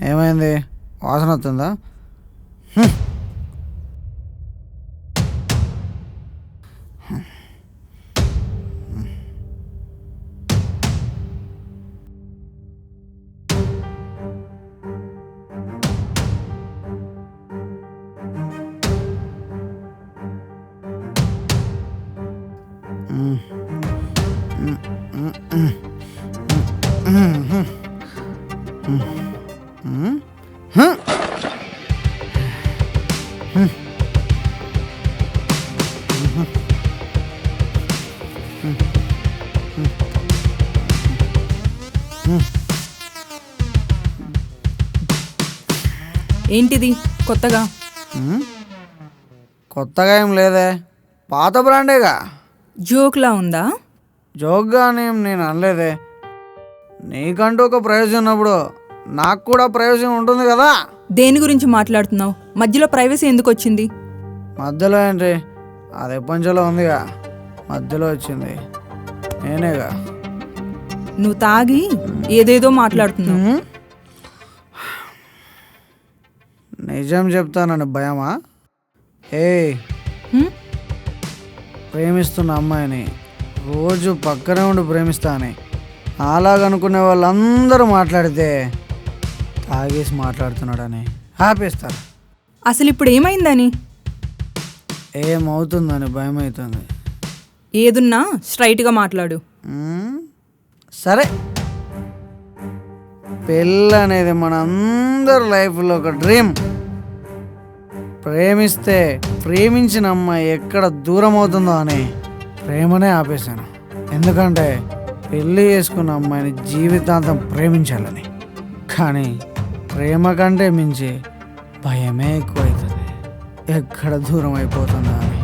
ఏమైంది? వాసన వస్తుందా? ఏంటిది కొత్తగా? కొత్తగా ఏం లేదే, పాత బ్రాండేగా. జోక్లా ఉందా? జోక్గానేం నేను అనలేదే. నీకంటూ ఒక ప్రైవసీ ఉన్నప్పుడు నాకు కూడా ప్రైవసీ ఉంటుంది కదా. దేని గురించి మాట్లాడుతున్నావు? మధ్యలో ప్రైవసీ ఎందుకు వచ్చింది? మధ్యలో ఏంటి, అది ఎప్పంచలో ఉందిగా, మధ్యలో వచ్చింది నేనేగా. నువ్వు తాగి ఏదేదో మాట్లాడుతున్నావు. నిజం చెప్తానని భయమా? ప్రేమిస్తున్న అమ్మాయిని రోజు పక్కనే ఉండి ప్రేమిస్తా అని అలాగనుకునే వాళ్ళందరూ మాట్లాడితే తాగేసి మాట్లాడుతున్నాడని ఆపేస్తారు. అసలు ఇప్పుడు ఏమైందని? ఏమవుతుందని భయం అవుతుంది. ఏదున్నా స్ట్రైట్గా మాట్లాడు. సరే, పెళ్ళి అనేది మన అందరి లైఫ్లో ఒక డ్రీమ్. ప్రేమిస్తే ప్రేమించిన అమ్మాయి ఎక్కడ దూరం అవుతుందో అని ప్రేమనే ఆపేశాను. ఎందుకంటే పెళ్ళి చేసుకున్న అమ్మాయిని జీవితాంతం ప్రేమించాలని. కానీ ప్రేమ కంటే మించి భయమే ఎక్కువవుతుంది, ఎక్కడ దూరం అయిపోతుందో అని.